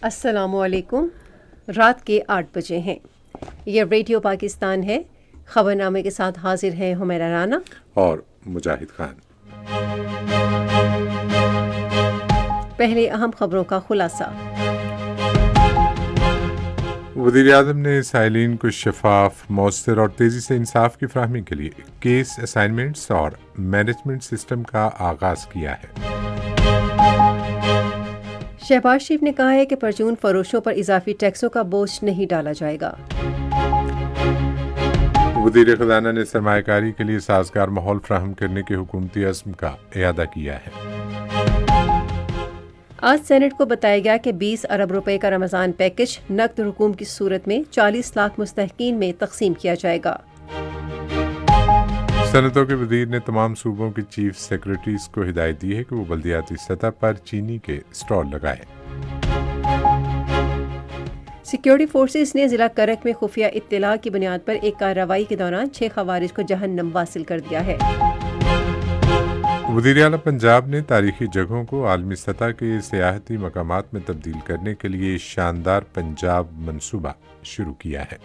السلام علیکم۔ رات کے 8 بجے ہیں۔ یہ ریڈیو پاکستان ہے۔ خبرنامے کے ساتھ حاضر ہیں حمیرہ رانا اور مجاہد خان۔ پہلے اہم خبروں کا خلاصہ۔ وزیر اعظم نے سائلین کو شفاف، مؤثر اور تیزی سے انصاف کی فراہمی کے لیے کیس اسائنمنٹس اور مینجمنٹ سسٹم کا آغاز کیا ہے۔ شہباز شریف نے کہا ہے کہ پرچون فروشوں پر اضافی ٹیکسوں کا بوجھ نہیں ڈالا جائے گا۔ وزیر خزانہ نے سرمایہ کاری کے لیے سازگار ماحول فراہم کرنے کے حکومتی عزم کا اعادہ کیا ہے۔ آج سینٹ کو بتایا گیا کہ 20 ارب روپے کا رمضان پیکج نقد رقوم کی صورت میں 40 لاکھ مستحقین میں تقسیم کیا جائے گا۔ صنعتوں کے وزیر نے تمام صوبوں کے چیف سیکرٹریز کو ہدایت دی ہے کہ وہ بلدیاتی سطح پر چینی کے اسٹال لگائیں۔ سیکیورٹی فورسز نے ضلع کرک میں خفیہ اطلاع کی بنیاد پر ایک کارروائی کے دوران 6 خوارج کو جہنم واصل کر دیا ہے۔ وزیر اعلیٰ پنجاب نے تاریخی جگہوں کو عالمی سطح کے سیاحتی مقامات میں تبدیل کرنے کے لیے شاندار پنجاب منصوبہ شروع کیا ہے۔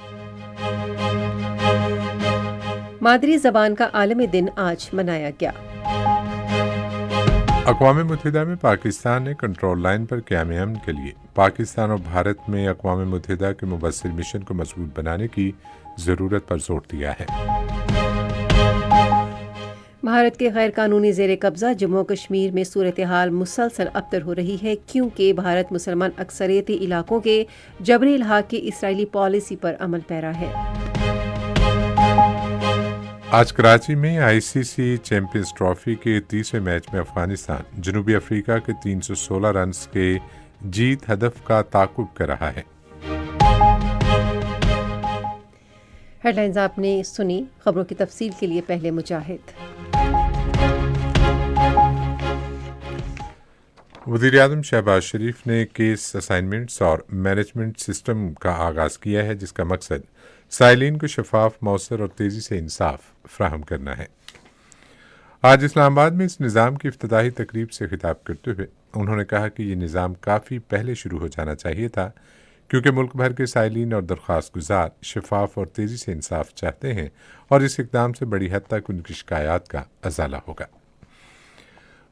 مادری زبان کا عالمی دن آج منایا گیا۔ اقوام متحدہ میں پاکستان نے کنٹرول لائن پر قیام امن کے لیے پاکستان اور بھارت میں اقوام متحدہ کے مبصر مشن کو مضبوط بنانے کی ضرورت پر زور دیا ہے۔ بھارت کے غیر قانونی زیر قبضہ جموں و کشمیر میں صورتحال مسلسل ابتر ہو رہی ہے، کیونکہ بھارت مسلمان اکثریتی علاقوں کے جبری الحاق کی اسرائیلی پالیسی پر عمل پیرا ہے۔ آج کراچی میں آئی سی سی چیمپئنز ٹرافی کے تیسرے میچ میں افغانستان جنوبی افریقہ کے 316 رنز کے جیت ہدف کا تعاقب کر رہا ہے۔ ہیڈ لائنز آپ نے سنی۔ خبروں کی تفصیل کے لیے پہلے مجاہد۔ وزیر اعظم شہباز شریف نے کیس اسائنمنٹس اور مینجمنٹ سسٹم کا آغاز کیا ہے، جس کا مقصد سائلین کو شفاف، مؤثر اور تیزی سے انصاف فراہم کرنا ہے۔ آج اسلام آباد میں اس نظام کی افتتاحی تقریب سے خطاب کرتے ہوئے انہوں نے کہا کہ یہ نظام کافی پہلے شروع ہو جانا چاہیے تھا، کیونکہ ملک بھر کے سائلین اور درخواست گزار شفاف اور تیزی سے انصاف چاہتے ہیں، اور اس اقدام سے بڑی حد تک ان کی شکایات کا ازالہ ہوگا۔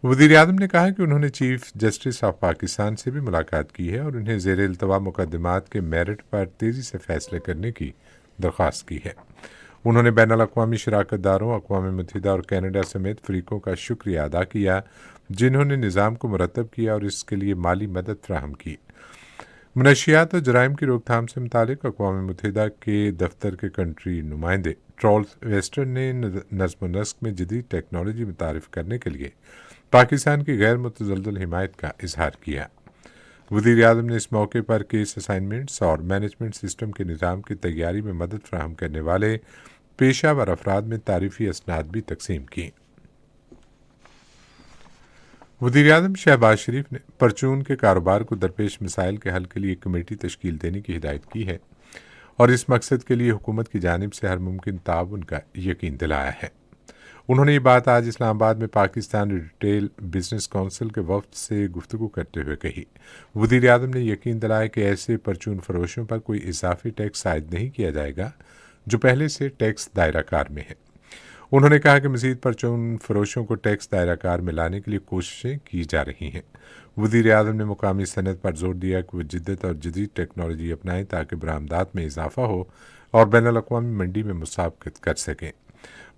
وزیر اعظم نے کہا کہ انہوں نے چیف جسٹس آف پاکستان سے بھی ملاقات کی ہے اور انہیں زیر التوا مقدمات کے میرٹ پر تیزی سے فیصلے کرنے کی درخواست کی ہے۔ انہوں نے بین الاقوامی شراکت داروں، اقوام متحدہ اور کینیڈا سمیت فریقوں کا شکریہ ادا کیا، جنہوں نے نظام کو مرتب کیا اور اس کے لیے مالی مدد فراہم کی۔ منشیات اور جرائم کی روک تھام سے متعلق اقوام متحدہ کے دفتر کے کنٹری نمائندے ٹرولز ویسٹر نے نظم و نسق میں جدید ٹیکنالوجی متعارف کرنے کے لیے پاکستان کی غیر متزلزل حمایت کا اظہار کیا۔ وزیر اعظم نے اس موقع پر کیس اسائنمنٹس اور مینجمنٹ سسٹم کے نظام کی تیاری میں مدد فراہم کرنے والے پیشہ ور افراد میں تعریفی اسناد بھی تقسیم کی۔ وزیر اعظم شہباز شریف نے پرچون کے کاروبار کو درپیش مسائل کے حل کے لیے ایک کمیٹی تشکیل دینے کی ہدایت کی ہے اور اس مقصد کے لیے حکومت کی جانب سے ہر ممکن تعاون کا یقین دلایا ہے۔ انہوں نے یہ بات آج اسلام آباد میں پاکستان ریٹیل بزنس کونسل کے وفد سے گفتگو کرتے ہوئے کہی۔ وزیر اعظم نے یقین دلایا کہ ایسے پرچون فروشوں پر کوئی اضافی ٹیکس عائد نہیں کیا جائے گا جو پہلے سے ٹیکس دائرہ کار میں ہے۔ انہوں نے کہا کہ مزید پرچون فروشوں کو ٹیکس دائرہ کار میں لانے کے لیے کوششیں کی جا رہی ہیں۔ وزیر اعظم نے مقامی صنعت پر زور دیا کہ وہ جدت اور جدید ٹیکنالوجی اپنائیں تاکہ برآمدات میں اضافہ ہو اور بین الاقوامی منڈی میں مسابقت کر سکیں۔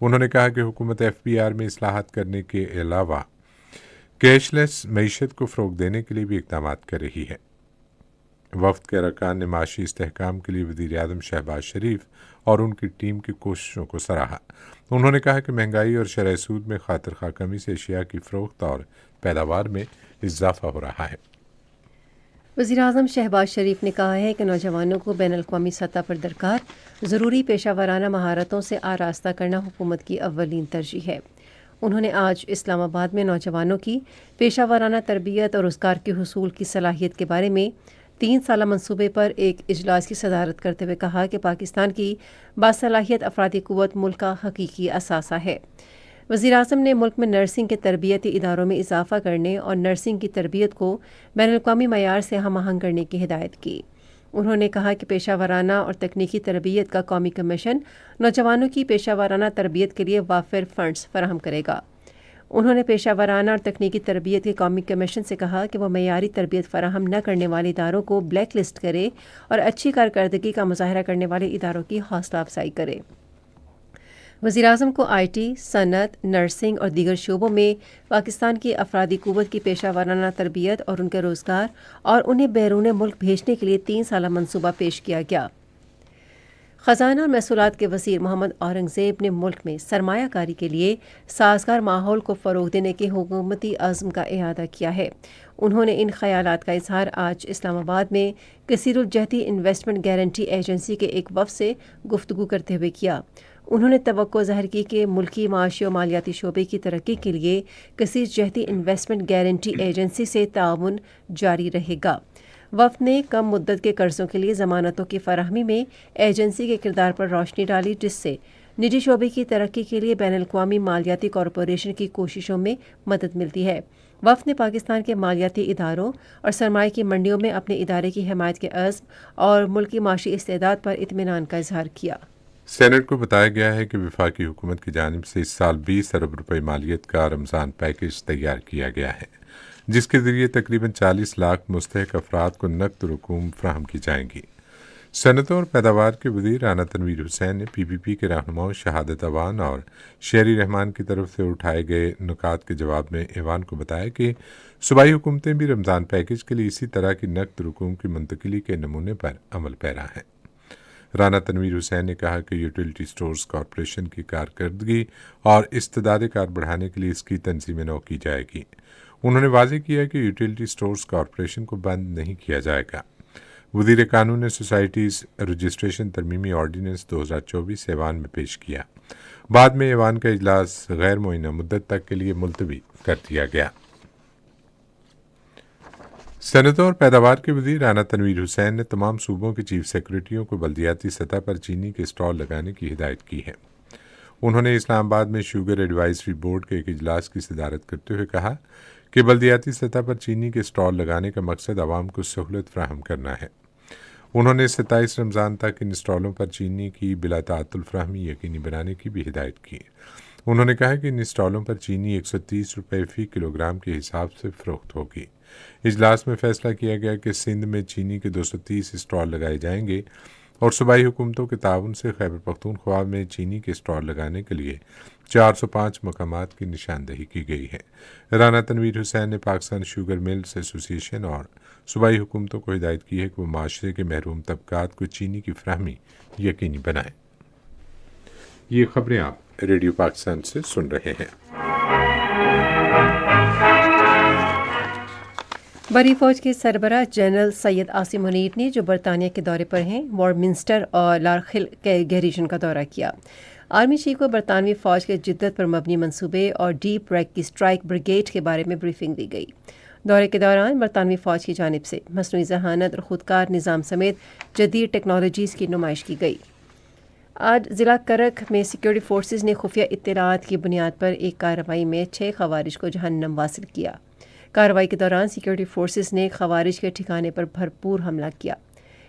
انہوں نے کہا کہ حکومت ایف بی آر میں اصلاحات کرنے کے علاوہ کیش لیس معیشت کو فروغ دینے کے لیے بھی اقدامات کر رہی ہے۔ وفد کے ارکان نے معاشی استحکام کے لیے وزیر اعظم شہباز شریف اور ان کی ٹیم کی کوششوں کو سراہا۔ انہوں نے کہا کہ مہنگائی اور شرح سود میں خاطر خواہ کمی سے اشیاء کی فروخت اور پیداوار میں اضافہ ہو رہا ہے۔ وزیر اعظم شہباز شریف نے کہا ہے کہ نوجوانوں کو بین الاقوامی سطح پر درکار ضروری پیشہ ورانہ مہارتوں سے آراستہ کرنا حکومت کی اولین ترجیح ہے۔ انہوں نے آج اسلام آباد میں نوجوانوں کی پیشہ ورانہ تربیت اور روزگار کے حصول کی صلاحیت کے بارے میں 3 سالہ منصوبے پر ایک اجلاس کی صدارت کرتے ہوئے کہا کہ پاکستان کی باصلاحیت افرادی قوت ملک کا حقیقی اثاثہ ہے۔ وزیراعظم نے ملک میں نرسنگ کے تربیتی اداروں میں اضافہ کرنے اور نرسنگ کی تربیت کو بین الاقوامی معیار سے ہم آہنگ کرنے کی ہدایت کی۔ انہوں نے کہا کہ پیشہ ورانہ اور تکنیکی تربیت کا قومی کمیشن نوجوانوں کی پیشہ ورانہ تربیت کے لیے وافر فنڈز فراہم کرے گا۔ انہوں نے پیشہ ورانہ اور تکنیکی تربیت کے قومی کمیشن سے کہا کہ وہ معیاری تربیت فراہم نہ کرنے والے اداروں کو بلیک لسٹ کرے اور اچھی کارکردگی کا مظاہرہ کرنے والے اداروں کی حوصلہ افزائی کرے۔ وزیراعظم کو آئی ٹی، صنعت، نرسنگ اور دیگر شعبوں میں پاکستان کی افرادی قوت کی پیشہ ورانہ تربیت اور ان کے روزگار اور انہیں بیرون ملک بھیجنے کے لیے 3 سالہ منصوبہ پیش کیا گیا۔ خزانہ اور محصولات کے وزیر محمد اورنگزیب نے ملک میں سرمایہ کاری کے لیے سازگار ماحول کو فروغ دینے کے حکومتی عزم کا اعادہ کیا ہے۔ انہوں نے ان خیالات کا اظہار آج اسلام آباد میں کثیر الجہتی انویسٹمنٹ گارنٹی ایجنسی کے ایک وفد سے گفتگو کرتے ہوئے کیا۔ انہوں نے توقع ظاہر کی کہ ملکی معاشی و مالیاتی شعبے کی ترقی کے لیے کثیر جہتی انویسٹمنٹ گارنٹی ایجنسی سے تعاون جاری رہے گا۔ وفد نے کم مدت کے قرضوں کے لیے ضمانتوں کی فراہمی میں ایجنسی کے کردار پر روشنی ڈالی، جس سے نجی شعبے کی ترقی کے لیے بین الاقوامی مالیاتی کارپوریشن کی کوششوں میں مدد ملتی ہے۔ وفد نے پاکستان کے مالیاتی اداروں اور سرمایہ کی منڈیوں میں اپنے ادارے کی حمایت کے عزم اور ملکی معاشی استعداد پر اطمینان کا اظہار کیا۔ سینٹ کو بتایا گیا ہے کہ وفاقی حکومت کی جانب سے اس سال 20 ارب روپے مالیت کا رمضان پیکیج تیار کیا گیا ہے، جس کے ذریعے تقریباً 40 لاکھ مستحق افراد کو نقد رقوم فراہم کی جائیں گی۔ صنعتوں اور پیداوار کے وزیر رانا تنویر حسین نے پی پی پی کے رہنماؤں شہادت اوان اور شہری رحمان کی طرف سے اٹھائے گئے نکات کے جواب میں ایوان کو بتایا کہ صوبائی حکومتیں بھی رمضان پیکیج کے لیے اسی طرح کی نقد رقوم کی منتقلی کے نمونے پر عمل پیرا ہیں۔ رانا تنویر حسین نے کہا کہ یوٹیلیٹی سٹورز کارپوریشن کی کارکردگی اور استعداد کار بڑھانے کے لیے اس کی تنظیم نو کی جائے گی۔ انہوں نے واضح کیا کہ یوٹیلیٹی سٹورز کارپوریشن کو بند نہیں کیا جائے گا۔ وزیر قانون نے سوسائٹیز رجسٹریشن ترمیمی آرڈیننس 2024 ایوان میں پیش کیا۔ بعد میں ایوان کا اجلاس غیر معینہ مدت تک کے لیے ملتوی کر دیا گیا۔ صنعتوں اور پیداوار کے وزیر رانا تنویر حسین نے تمام صوبوں کے چیف سیکرٹریوں کو بلدیاتی سطح پر چینی کے اسٹال لگانے کی ہدایت کی ہے۔ انہوں نے اسلام آباد میں شوگر ایڈوائزری بورڈ کے ایک اجلاس کی صدارت کرتے ہوئے کہا کہ بلدیاتی سطح پر چینی کے اسٹال لگانے کا مقصد عوام کو سہولت فراہم کرنا ہے۔ انہوں نے 27 رمضان تک ان اسٹالوں پر چینی کی بلا تعطل فراہمی یقینی بنانے کی بھی ہدایت کی۔ انہوں نے کہا کہ ان اسٹالوں پر چینی 130 روپے فی کلو گرام کے حساب سے فروخت ہوگی۔ اجلاس میں فیصلہ کیا گیا کہ سندھ میں چینی کے 230 اسٹال لگائے جائیں گے اور صوبائی حکومتوں کے تعاون سے خیبر پختونخوا میں چینی کے اسٹال لگانے کے لیے 405 مقامات کی نشاندہی کی گئی ہے۔ رانا تنویر حسین نے پاکستان شوگر ملز ایسوسی ایشن اور صوبائی حکومتوں کو ہدایت کی ہے کہ وہ معاشرے کے محروم طبقات کو چینی کی فراہمی یقینی بنائیں۔ یہ خبریں آپ ریڈیو پاکستان سے سن رہے ہیں۔ بری فوج کے سربراہ جنرل سید عاصم منیر نے جو برطانیہ کے دورے پر ہیں وارمنسٹر اور لارخل گیریژن کا دورہ کیا۔ آرمی چیف کو برطانوی فوج کے جدت پر مبنی منصوبے اور ڈیپ ریک کی اسٹرائک بریگیڈ کے بارے میں بریفنگ دی گئی۔ دورے کے دوران برطانوی فوج کی جانب سے مصنوعی ذہانت اور خودکار نظام سمیت جدید ٹیکنالوجیز کی نمائش کی گئی۔ آج ضلع کرک میں سیکورٹی فورسز نے خفیہ اطلاعات کی بنیاد پر ایک کارروائی میں 6 خوارج کو جہنم واصل کیا۔ کارروائی کے دوران سیکورٹی فورسز نے خوارج کے ٹھکانے پر بھرپور حملہ کیا۔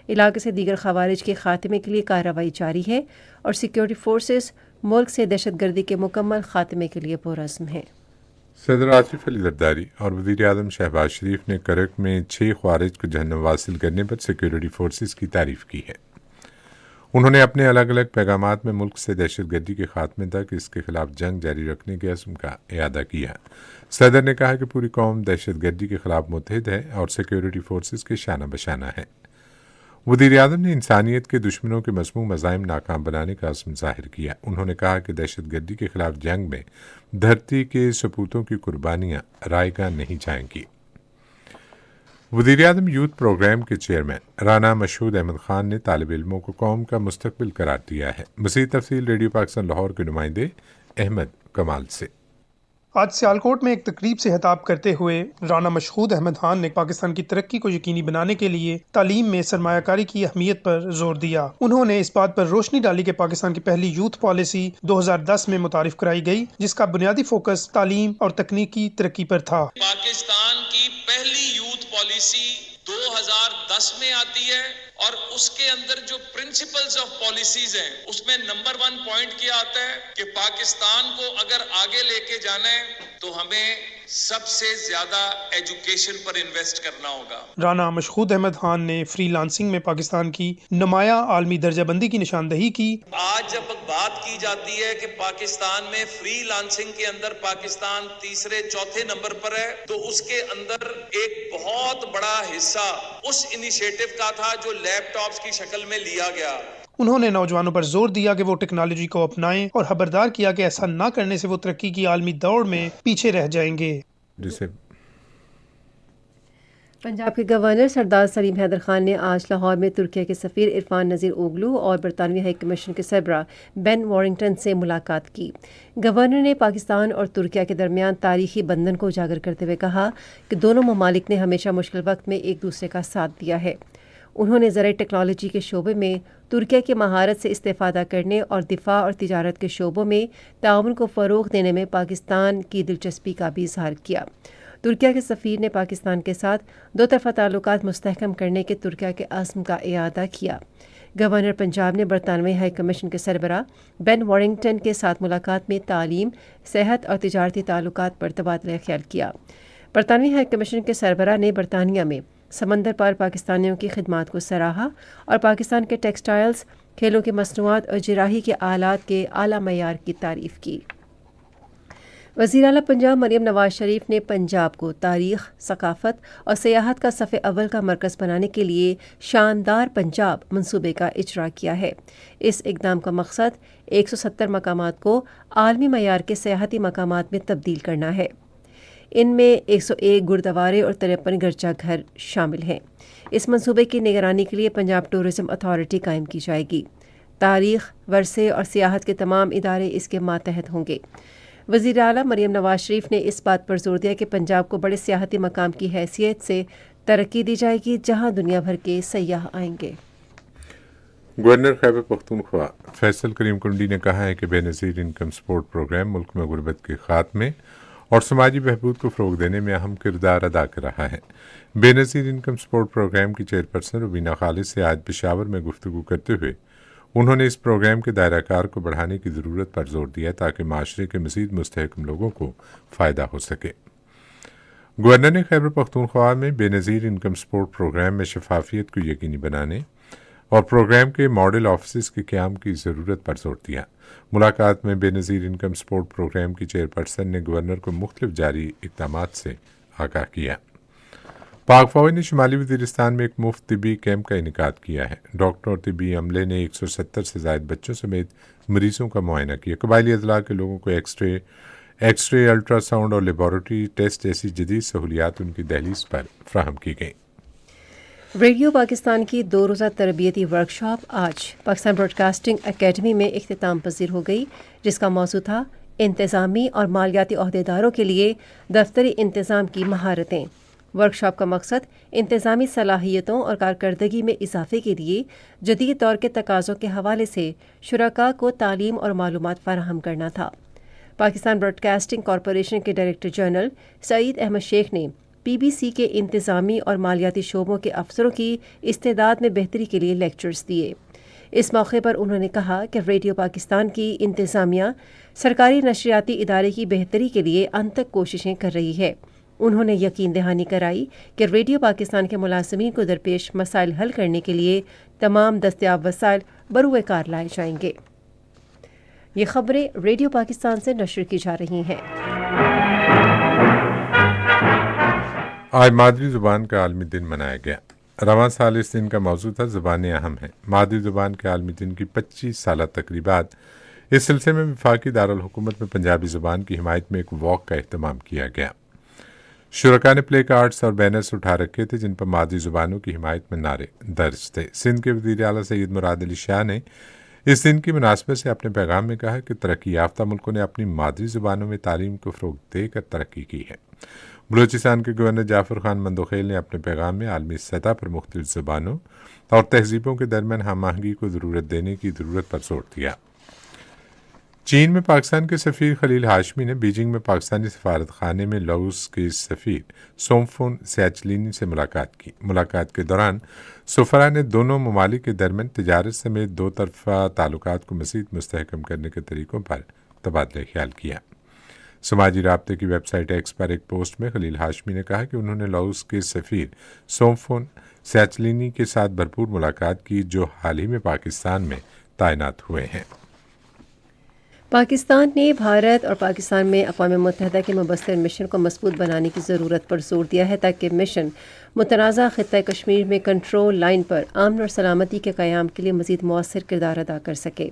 علاقے سے دیگر خوارج کے خاتمے کے لیے کارروائی جاری ہے اور سیکورٹی فورسز ملک سے دہشت گردی کے مکمل خاتمے کے لیے پرعزم ہیں۔ صدر آصف علی زرداری اور وزیر اعظم شہباز شریف نے کرک میں 6 خوارج کو جہنم واصل کرنے پر سیکورٹی فورسز کی تعریف کی ہے۔ انہوں نے اپنے الگ الگ پیغامات میں ملک سے دہشت گردی کے خاتمے تک اس کے خلاف جنگ جاری رکھنے کے عزم کا اعادہ کیا۔ صدر نے کہا کہ پوری قوم دہشت گردی کے خلاف متحد ہے اور سیکورٹی فورسز کے شانہ بشانہ ہے۔ وزیر اعظم نے انسانیت کے دشمنوں کے مذموم عزائم ناکام بنانے کا عزم ظاہر کیا۔ انہوں نے کہا کہ دہشت گردی کے خلاف جنگ میں دھرتی کے سپوتوں کی قربانیاں رائیگاں نہیں جائیں گی۔ وزیر اعظم یوتھ پروگرام کے چیئرمین رانا مشہود احمد خان نے طالب علموں کو قوم کا مستقبل قرار دیا ہے۔ مزید تفصیل ریڈیو پاکستان لاہور کے نمائندے احمد کمال سے۔ آج سیالکوٹ میں ایک تقریب سے خطاب کرتے ہوئے رانا مشہود احمد خان نے پاکستان کی ترقی کو یقینی بنانے کے لیے تعلیم میں سرمایہ کاری کی اہمیت پر زور دیا۔ انہوں نے اس بات پر روشنی ڈالی کہ پاکستان کی پہلی یوتھ پالیسی 2010 میں متعارف کرائی گئی، جس کا بنیادی فوکس تعلیم اور تکنیکی ترقی پر تھا۔ پاکستان کی پہلی یوتھ پالیسی 2010 میں آتی ہے اور اس کے اندر جو پرنسپلز آف پالیسیز ہیں اس میں نمبر 1 پوائنٹ کیا آتا ہے کہ پاکستان کو اگر آگے لے کے جانا ہے تو ہمیں سب سے زیادہ ایجوکیشن پر انویسٹ کرنا ہوگا۔ رانا مشہود احمد خان نے فری لانسنگ میں پاکستان کی نمایاں عالمی درجہ بندی کی نشاندہی کی۔ آج جب بات کی جاتی ہے کہ پاکستان میں فری لانسنگ کے اندر پاکستان تیسرے چوتھے نمبر پر ہے تو اس کے اندر ایک بہت بڑا حصہ اس انیشیٹو کا تھا جو لیپ ٹاپس کی شکل میں لیا گیا۔ انہوں نے نوجوانوں پر زور دیا کہ وہ ٹیکنالوجی کو اپنائیں اور خبردار کیا کہ ایسا نہ کرنے سے وہ ترقی کی عالمی دوڑ میں پیچھے رہ جائیں گے۔ جسے پنجاب کے گورنر سردار سلیم حیدر خان نے آج لاہور میں ترکیہ کے سفیر عرفان نذیر اوغلو اور برطانوی ہائی کمیشن کے سربراہ بین وارنگٹن سے ملاقات کی۔ گورنر نے پاکستان اور ترکیہ کے درمیان تاریخی بندھن کو اجاگر کرتے ہوئے کہا کہ دونوں ممالک نے ہمیشہ مشکل وقت میں ایک دوسرے کا ساتھ دیا ہے۔ انہوں نے زرعی ٹیکنالوجی کے شعبے میں ترکیہ کی مہارت سے استفادہ کرنے اور دفاع اور تجارت کے شعبوں میں تعاون کو فروغ دینے میں پاکستان کی دلچسپی کا بھی اظہار کیا۔ ترکیہ کے سفیر نے پاکستان کے ساتھ دو طرفہ تعلقات مستحکم کرنے کے ترکیہ کے عزم کا اعادہ کیا۔ گورنر پنجاب نے برطانوی ہائی کمیشن کے سربراہ بین وارنگٹن کے ساتھ ملاقات میں تعلیم، صحت اور تجارتی تعلقات پر تبادلہ خیال کیا۔ برطانوی ہائی کمیشن کے سربراہ نے برطانیہ میں سمندر پار پاکستانیوں کی خدمات کو سراہا اور پاکستان کے ٹیکسٹائلز، کھیلوں کی مصنوعات اور جراحی کے آلات کے اعلیٰ معیار کی تعریف کی۔ وزیر اعلیٰ پنجاب مریم نواز شریف نے پنجاب کو تاریخ، ثقافت اور سیاحت کا صف اول کا مرکز بنانے کے لیے شاندار پنجاب منصوبے کا اجرا کیا ہے۔ اس اقدام کا مقصد 170 مقامات کو عالمی معیار کے سیاحتی مقامات میں تبدیل کرنا ہے۔ ان میں 101 گردوارے اور 53 گرجا گھر شامل ہیں۔ اس منصوبے کی نگرانی کے لیے پنجاب ٹورزم اتھارٹی قائم کی جائے گی۔ تاریخ، ورثے اور سیاحت کے تمام ادارے اس کے ماتحت ہوں گے۔ وزیر اعلیٰ مریم نواز شریف نے اس بات پر زور دیا کہ پنجاب کو بڑے سیاحتی مقام کی حیثیت سے ترقی دی جائے گی جہاں دنیا بھر کے سیاح آئیں گے۔ گورنر خیبر پختونخوا فیصل کریم کنڈی نے کہا ہے کہ بے نظیر انکم سپورٹ پروگرام ملک میں غربت کے خاتمے اور سماجی بہبود کو فروغ دینے میں اہم کردار ادا کر رہا ہے۔ بے نظیر انکم سپورٹ پروگرام کی چیئرپرسن روبینہ خالد سے آج پشاور میں گفتگو کرتے ہوئے انہوں نے اس پروگرام کے دائرہ کار کو بڑھانے کی ضرورت پر زور دیا تاکہ معاشرے کے مزید مستحکم لوگوں کو فائدہ ہو سکے۔ گورنر نے خیبر پختونخوا میں بے نظیر انکم سپورٹ پروگرام میں شفافیت کو یقینی بنانے اور پروگرام کے ماڈل آفیسز کے قیام کی ضرورت پر زور دیا۔ ملاقات میں بے نظیر انکم سپورٹ پروگرام کی چیئرپرسن نے گورنر کو مختلف جاری اقدامات سے آگاہ کیا۔ پاک فوج نے شمالی وزیرستان میں ایک مفت طبی کیمپ کا انعقاد کیا ہے۔ ڈاکٹر اور طبی عملے نے 170 سے زائد بچوں سمیت مریضوں کا معائنہ کیا۔ قبائلی اضلاع کے لوگوں کو ایکس رے، الٹرا ساؤنڈ اور لیبارٹری ٹیسٹ جیسی جدید سہولیات ان کی دہلیز پر فراہم کی گئیں۔ ریڈیو پاکستان کی 2 روزہ تربیتی ورکشاپ آج پاکستان براڈ کاسٹنگ اکیڈمی میں اختتام پذیر ہو گئی، جس کا موضوع تھا انتظامی اور مالیاتی عہدیداروں کے لیے دفتری انتظام کی مہارتیں۔ ورکشاپ کا مقصد انتظامی صلاحیتوں اور کارکردگی میں اضافے کے لیے جدید دور کے تقاضوں کے حوالے سے شرکاء کو تعلیم اور معلومات فراہم کرنا تھا۔ پاکستان براڈ کاسٹنگ کارپوریشن کے ڈائریکٹر جنرل سعید احمد شیخ نے پی بی سی کے انتظامی اور مالیاتی شعبوں کے افسروں کی استعداد میں بہتری کے لیے لیکچرز دیے۔ اس موقع پر انہوں نے کہا کہ ریڈیو پاکستان کی انتظامیہ سرکاری نشریاتی ادارے کی بہتری کے لیے انتھک کوششیں کر رہی ہے۔ انہوں نے یقین دہانی کرائی کہ ریڈیو پاکستان کے ملازمین کو درپیش مسائل حل کرنے کے لیے تمام دستیاب وسائل بروئے کار لائے جائیں گے۔ یہ خبریں ریڈیو پاکستان سے نشر کی جا رہی ہیں۔ آج مادری زبان کا عالمی دن منایا گیا۔ رواں سال اس دن کا موضوع تھا زبانیں اہم ہیں۔ مادری زبان کے عالمی دن کی 25 سالہ تقریبات اس سلسلے میں وفاقی دارالحکومت میں پنجابی زبان کی حمایت میں ایک واک کا اہتمام کیا گیا۔ شرکاء نے پلے کارڈز اور بینرز اٹھا رکھے تھے جن پر مادری زبانوں کی حمایت میں نعرے درج تھے۔ سندھ کے وزیر اعلیٰ سید مراد علی شاہ نے اس دن کی مناسبت سے اپنے پیغام میں کہا کہ ترقی یافتہ ملکوں نے اپنی مادری زبانوں میں تعلیم کو فروغ دے کر ترقی کی ہے۔ بلوچستان کے گورنر جعفر خان مندوخیل نے اپنے پیغام میں عالمی سطح پر مختلف زبانوں اور تہذیبوں کے درمیان ہم آہنگی کو ضرورت دینے کی ضرورت پر زور دیا۔ چین میں پاکستان کے سفیر خلیل ہاشمی نے بیجنگ میں پاکستانی سفارت خانے میں لاؤس کے سفیر سومفون سیاچلینی سے ملاقات کی۔ ملاقات کے دوران سفراء نے دونوں ممالک کے درمیان تجارت سمیت دو طرفہ تعلقات کو مزید مستحکم کرنے کے طریقوں پر تبادلہ خیال کیا۔ سماجی رابطے کی ویب سائٹ ایکس پر ایک پوسٹ میں خلیل ہاشمی نے کہا کہ انہوں نے لاؤس کے سفیر سومفون سیاچلینی کے ساتھ بھرپور ملاقات کی، جو حال ہی میں پاکستان میں تعینات ہوئے ہیں۔ پاکستان نے بھارت اور پاکستان میں اقوام متحدہ کے مبصر مشن کو مضبوط بنانے کی ضرورت پر زور دیا ہے تاکہ مشن متنازع خطہ کشمیر میں کنٹرول لائن پر امن اور سلامتی کے قیام کے لیے مزید مؤثر کردار ادا کر سکے۔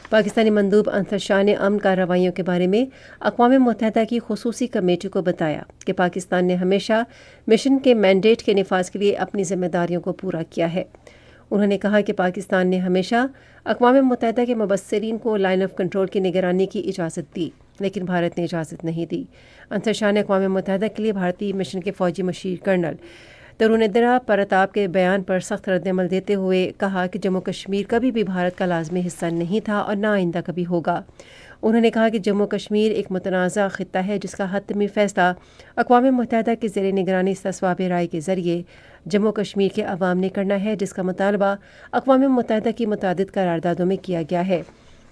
پاکستانی مندوب انصر شاہ نے امن کارروائیوں کے بارے میں اقوام متحدہ کی خصوصی کمیٹی کو بتایا کہ پاکستان نے ہمیشہ مشن کے مینڈیٹ کے نفاذ کے لیے اپنی ذمہ داریوں کو پورا کیا ہے۔ انہوں نے کہا کہ پاکستان نے ہمیشہ اقوام متحدہ کے مبصرین کو لائن آف کنٹرول کی نگرانی کی اجازت دی، لیکن بھارت نے اجازت نہیں دی۔ انصر شاہ نے اقوام متحدہ کے لیے بھارتی مشن کے فوجی مشیر کرنل ترونیندرا پرتاپ کے بیان پر سخت رد عمل دیتے ہوئے کہا کہ جموں کشمیر کبھی بھی بھارت کا لازمی حصہ نہیں تھا اور نہ آئندہ کبھی ہوگا۔ انہوں نے کہا کہ جموں کشمیر ایک متنازع خطہ ہے جس کا حتمی فیصلہ اقوام متحدہ کے زیر نگرانی استصواب رائے کے ذریعے جموں کشمیر کے عوام نے کرنا ہے، جس کا مطالبہ اقوام متحدہ کی متعدد قراردادوں میں کیا گیا ہے۔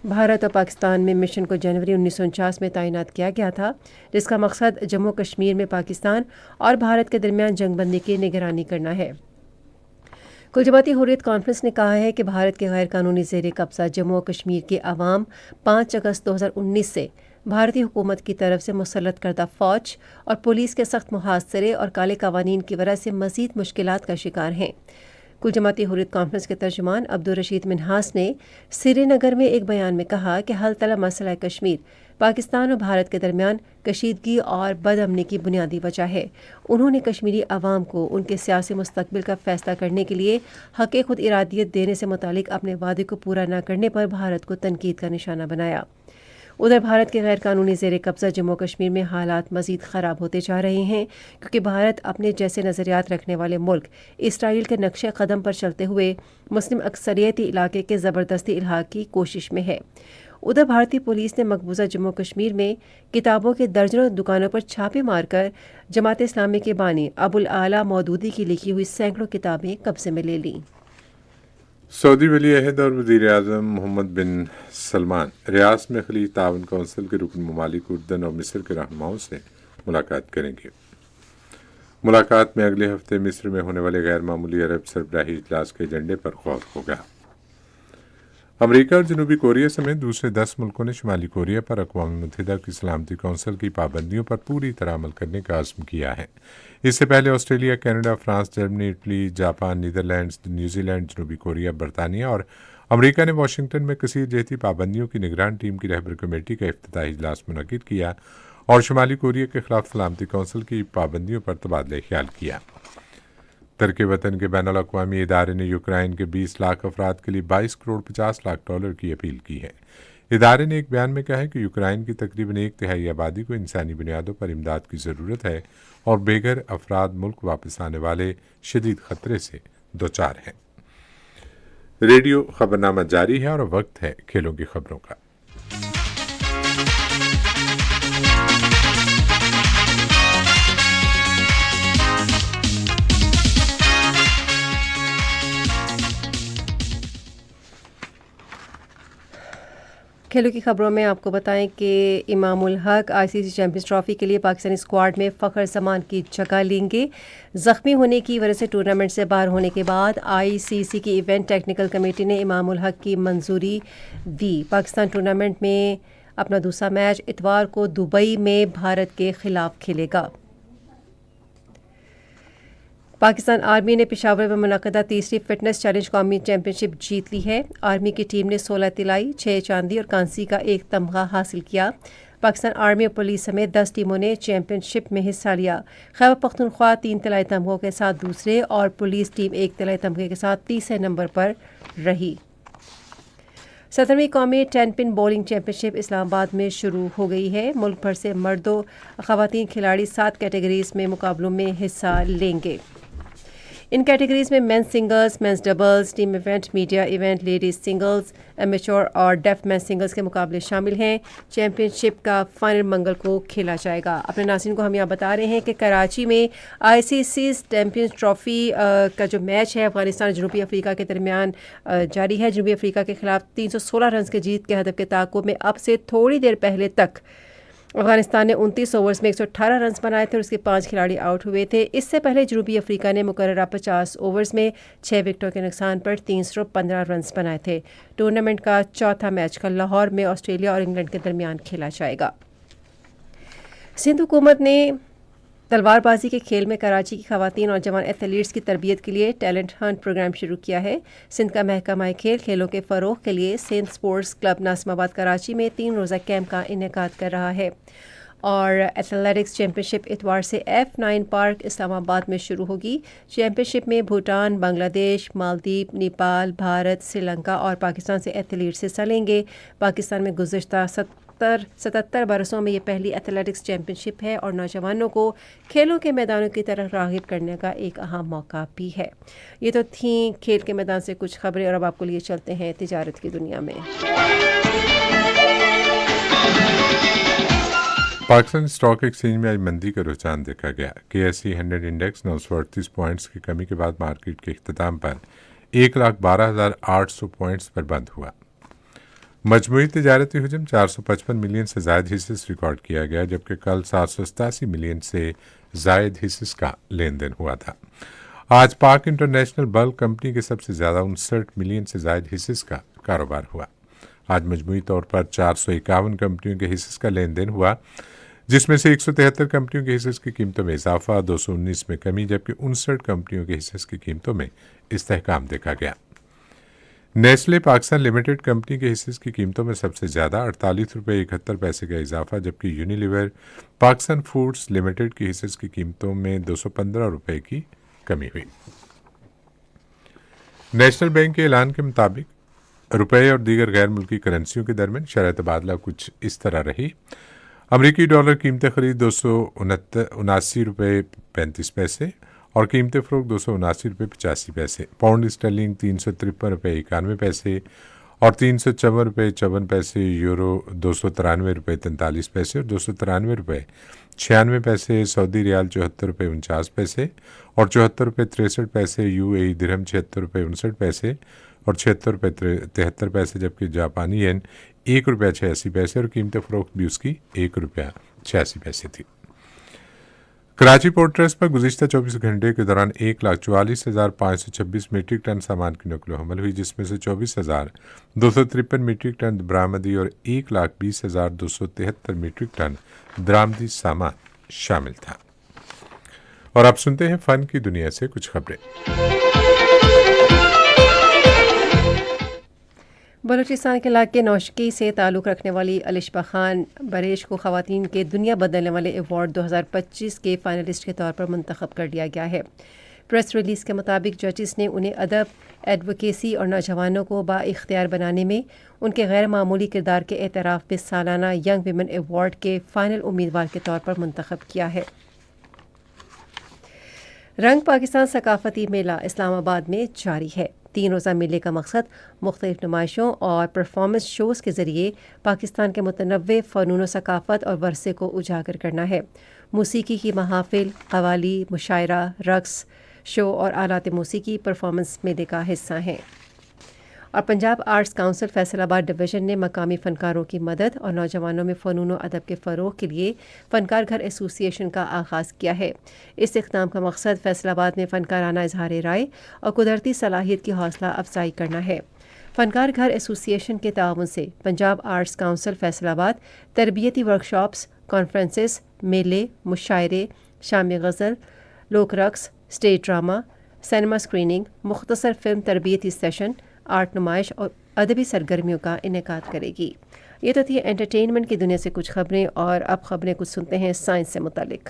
بھارت اور پاکستان میں مشن کو جنوری 1949 میں تعینات کیا گیا تھا، جس کا مقصد جموں کشمیر میں پاکستان اور بھارت کے درمیان جنگ بندی کی نگرانی کرنا ہے۔ کل جماعتی حریت کانفرنس نے کہا ہے کہ بھارت کے غیر قانونی زیر قبضہ جموں و کشمیر کے عوام 5 اگست 2019 سے بھارتی حکومت کی طرف سے مسلط کردہ فوج اور پولیس کے سخت محاصرے اور کالے قوانین کی وجہ سے مزید مشکلات کا شکار ہیں۔ کل جماعتی حریت کانفرنس کے ترجمان عبدالرشید منہاس نے سری نگر میں ایک بیان میں کہا کہ حل طلب مسئلہ کشمیر پاکستان اور بھارت کے درمیان کشیدگی اور بد امنی کی بنیادی وجہ ہے۔ انہوں نے کشمیری عوام کو ان کے سیاسی مستقبل کا فیصلہ کرنے کے لیے حق خود ارادیت دینے سے متعلق اپنے وعدے کو پورا نہ کرنے پر بھارت کو تنقید کا نشانہ بنایا۔ ادھر بھارت کے غیر قانونی زیر قبضہ جموں کشمیر میں حالات مزید خراب ہوتے جا رہے ہیں، کیونکہ بھارت اپنے جیسے نظریات رکھنے والے ملک اسرائیل کے نقش قدم پر چلتے ہوئے مسلم اکثریتی علاقے کے زبردستی الحاق کی کوشش میں ہے۔ ادھر بھارتی پولیس نے مقبوضہ جموں کشمیر میں کتابوں کے درجنوں دکانوں پر چھاپے مار کر جماعت اسلامی کے بانی ابو الاعلیٰ مودودی کی لکھی ہوئی سینکڑوں کتابیں قبضے میں لے لیں۔ سعودی ولی عہد اور وزیر اعظم محمد بن سلمان ریاض میں خلیج تعاون کونسل کے رکن ممالک اردن اور مصر کے رہنماؤں سے ملاقات کریں گے۔ ملاقات میں اگلے ہفتے مصر میں ہونے والے غیر معمولی عرب سربراہی اجلاس کے ایجنڈے پر غور ہوگا۔ امریکہ اور جنوبی کوریا سمیت دوسرے 10 ملکوں نے شمالی کوریا پر اقوام متحدہ کی سلامتی کونسل کی پابندیوں پر پوری طرح عمل کرنے کا عزم کیا ہے۔ اس سے پہلے Australia, Canada, France, Germany, Italy, Japan, Netherlands, New Zealand, جنوبی کوریا، برطانیہ اور امریکہ نے واشنگٹن میں کثیر جہتی پابندیوں کی نگران ٹیم کی رہبر کمیٹی کا افتتاحی اجلاس منعقد کیا اور شمالی کوریا کے خلاف سلامتی کونسل کی پابندیوں پر تبادلہ خیال کیا۔ ترک وطن کے بین الاقوامی ادارے نے یوکرائن کے 20 لاکھ افراد کے لیے 22 کروڑ 50 لاکھ ڈالر کی اپیل کی ہے۔ ادارے نے ایک بیان میں کہا ہے کہ یوکرائن کی تقریباً 1/3 آبادی کو انسانی بنیادوں پر امداد کی ضرورت ہے اور بے گھر افراد ملک واپس آنے والے شدید خطرے سے دوچار ہیں۔ ریڈیو خبرنامہ جاری ہے اور وقت ہے کھیلوں کی خبروں کا۔ کھیلوں کی خبروں میں آپ کو بتائیں کہ امام الحق ICC چیمپئنز ٹرافی کے لیے پاکستانی اسکواڈ میں فخر زمان کی جگہ لیں گے۔ زخمی ہونے کی وجہ سے ٹورنامنٹ سے باہر ہونے کے بعد ICC کی ایونٹ ٹیکنیکل کمیٹی نے امام الحق کی منظوری دی۔ پاکستان ٹورنامنٹ میں اپنا دوسرا میچ اتوار کو دبئی میں بھارت کے خلاف کھیلے گا۔ پاکستان آرمی نے پشاور میں منعقدہ تیسری فٹنس چیلنج قومی چیمپئن شپ جیت لی ہے۔ آرمی کی ٹیم نے 16 طلائی، 6 چاندی اور کانسی کا 1 تمغہ حاصل کیا۔ پاکستان آرمی اور پولیس سمیت 10 ٹیموں نے چیمپئن شپ میں حصہ لیا۔ خیبر پختونخوا 3 طلائی تمغوں کے ساتھ دوسرے اور پولیس ٹیم 1 طلائی تمغے کے ساتھ تیسرے نمبر پر رہی۔ 17ویں قومی 10 پن بولنگ چیمپئن شپ اسلام آباد میں شروع ہو گئی ہے۔ ملک بھر سے مرد و خواتین کھلاڑی 7 کیٹیگریز میں مقابلوں میں حصہ لیں گے۔ ان کیٹیگریز میں men's singles, men's doubles, team event, media event, ladies singles, amateur اور ڈیف مین سنگلز کے مقابلے شامل ہیں۔ چیمپئن شپ کا فائنل منگل کو کھیلا جائے گا۔ اپنے ناظرین کو ہم یہاں بتا رہے ہیں کہ کراچی میں ICC چیمپئنز ٹرافی کا جو میچ ہے افغانستان جنوبی افریقہ کے درمیان جاری ہے۔ جنوبی افریقہ کے خلاف 316 رنز کے جیت کے ہدف کے تعاقب میں اب سے تھوڑی دیر پہلے تک افغانستان نے 29 اوورز میں 118 رنز بنائے تھے اور اس کے 5 کھلاڑی آؤٹ ہوئے تھے۔ اس سے پہلے جنوبی افریقہ نے مقررہ 50 اوورز میں 6 وکٹوں کے نقصان پر 315 رنز بنائے تھے۔ ٹورنامنٹ کا چوتھا میچ کل لاہور میں آسٹریلیا اور انگلینڈ کے درمیان کھیلا جائے گا۔ سندھ حکومت نے تلوار بازی کے کھیل میں کراچی کی خواتین اور جوان ایتھلیٹس کی تربیت کے لیے ٹیلنٹ ہنٹ پروگرام شروع کیا ہے۔ سندھ کا محکمہ کھیل کھیلوں کے فروغ کے لیے سندھ اسپورٹس کلب ناصم آباد کراچی میں 3 روزہ کیمپ کا انعقاد کر رہا ہے اور ایتھلیٹکس چیمپئن شپ اتوار سے F9 پارک اسلام آباد میں شروع ہوگی۔ چیمپئن شپ میں بھوٹان، بنگلہ دیش، مالدیپ، نیپال، بھارت، سری لنکا اور پاکستان سے ایتھلیٹس حصہ لیں گے۔ پاکستان میں گزشتہ 77 برسوں میں یہ پہلی ایتھلیٹکس چیمپئن شپ ہے اور نوجوانوں کو کھیلوں کے میدانوں کی طرف راغب کرنے کا ایک اہم موقع بھی ہے۔ یہ تو تھیں کھیل کے میدان سے کچھ خبریں، اور اب آپ کو لیے چلتے ہیں تجارت کی دنیا میں۔ پاکستان اسٹاک ایکسچینج میں آج مندی کا رجحان دیکھا گیا۔ KSE 100 انڈیکس 938 پوائنٹس کی کمی کے بعد مارکیٹ کے اختتام پر 1,12,800 پوائنٹس پر بند ہوا۔ مجموعی تجارتی حجم 455 ملین سے زائد حصص ریکارڈ کیا گیا، جبکہ کل 787 ملین سے زائد حصص کا لین دین ہوا تھا۔ آج پاک انٹرنیشنل بلک کمپنی کے سب سے زیادہ 59 ملین سے زائد حصص کا کاروبار ہوا۔ آج مجموعی طور پر 451 کمپنیوں کے حصص کا لین دین ہوا، جس میں سے 173 کمپنیوں کے حصص کی قیمتوں میں اضافہ، 219 میں کمی، جبکہ 59 کمپنیوں کے حصص کی قیمتوں میں استحکام دیکھا گیا۔ نیسلے پاکستان لمیٹڈ کمپنی کے حصص کی قیمتوں میں سب سے زیادہ 48 روپے 71 پیسے کا اضافہ، جبکہ یونیلیور پاکستان فوڈز لمیٹڈ کی حصص کی قیمتوں میں 215 روپے کی کمی ہوئی۔ نیشنل بینک کے اعلان کے مطابق روپے اور دیگر غیر ملکی کرنسیوں کے درمیان شرح تبادلہ کچھ اس طرح رہی۔ امریکی ڈالر قیمت خرید 279 روپے 35 پیسے اور قیمت فروخت 279 روپے 85 پیسے۔ پاؤنڈ اسٹرلنگ 353 روپے 91 پیسے اور 354 روپے 54 پیسے۔ یورو 293 روپے 43 پیسے اور 293 روپے 96 پیسے۔ سعودی ریال 74 روپے 49 پیسے اور 74 روپے 63 پیسے۔ UAE درہم 76 روپے 59 پیسے اور 76 روپے 73 پیسے، جبکہ جاپانی ین 1 روپیہ 86 پیسے اور قیمت فروخت بھی اس کی 1 روپیہ 86 پیسے تھی۔ کراچی پورٹ ٹرسٹ پر گزشتہ 24 گھنٹے کے دوران 1,44,526 میٹرک ٹن سامان کی نقل و حمل ہوئی، جس میں سے 24,253 میٹرک ٹن برآمدی اور 1,20,273 میٹرک ٹن درآمدی سامان شامل تھا۔ اور اب سنتے ہیں فن کی دنیا سے کچھ خبریں۔ بلوچستان کے علاقے نوشکی سے تعلق رکھنے والی الشبہ خان بریش کو خواتین کے دنیا بدلنے والے ایوارڈ 2025 کے فائنلسٹ کے طور پر منتخب کر لیا گیا ہے۔ پریس ریلیز کے مطابق ججز نے انہیں ادب، ایڈوکیسی اور نوجوانوں کو با اختیار بنانے میں ان کے غیر معمولی کردار کے اعتراف میں سالانہ ینگ ویمن ایوارڈ کے فائنل امیدوار کے طور پر منتخب کیا ہے۔ رنگ پاکستان ثقافتی میلہ اسلام آباد میں جاری ہے۔ 3 روزہ میلے کا مقصد مختلف نمائشوں اور پرفارمنس شوز کے ذریعے پاکستان کے متنوع فنون و ثقافت اور ورثے کو اجاگر کرنا ہے۔ موسیقی کی محافل، قوالی، مشاعرہ، رقص، شو اور آلات موسیقی پرفارمنس میلے کا حصہ ہیں۔ اور پنجاب آرٹس کونسل فیصل آباد ڈویژن نے مقامی فنکاروں کی مدد اور نوجوانوں میں فنون و ادب کے فروغ کے لیے فنکار گھر ایسوسی ایشن کا آغاز کیا ہے۔ اس اقدام کا مقصد فیصل آباد میں فنکارانہ اظہار رائے اور قدرتی صلاحیت کی حوصلہ افزائی کرنا ہے۔ فنکار گھر ایسوسی ایشن کے تعاون سے پنجاب آرٹس کونسل فیصل آباد تربیتی ورکشاپس، کانفرنسز، میلے، مشاعرے، شام غزل، لوک رقص، اسٹیج ڈرامہ، سینما اسکریننگ، مختصر فلم تربیتی سیشن، آرٹ نمائش اور ادبی سرگرمیوں کا انعقاد کرے گی۔ یہ تو تھی انٹرٹینمنٹ کی دنیا سے کچھ خبریں، اور اب خبریں کچھ سنتے ہیں سائنس سے متعلق۔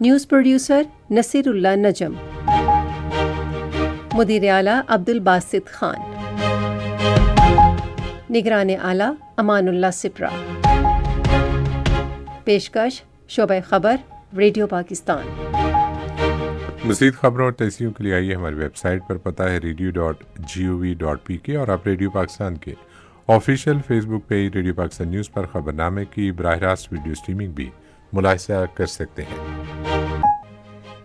نیوز پروڈیوسر نصیر اللہ نجم، مدیر اعلیٰ عبدالباسط خان، نگران اعلیٰ امان اللہ سپرا، پیشکش شعبہ خبر ریڈیو پاکستان۔ مزید خبروں اور تجزیوں کے لیے آئیے ہماری ویب سائٹ پر، پتہ ہے radio.gov.pk، اور آپ ریڈیو پاکستان کے آفیشیل فیس بک پیج ریڈیو پاکستان نیوز پر خبرنامے کی براہ راست ویڈیو سٹریمنگ بھی ملاحظہ کر سکتے ہیں۔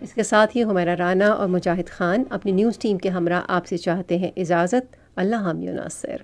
اس کے ساتھ ہی حمیرہ رانا اور مجاہد خان اپنی نیوز ٹیم کے ہمراہ آپ سے چاہتے ہیں اجازت۔ اللہ حامی و ناصر۔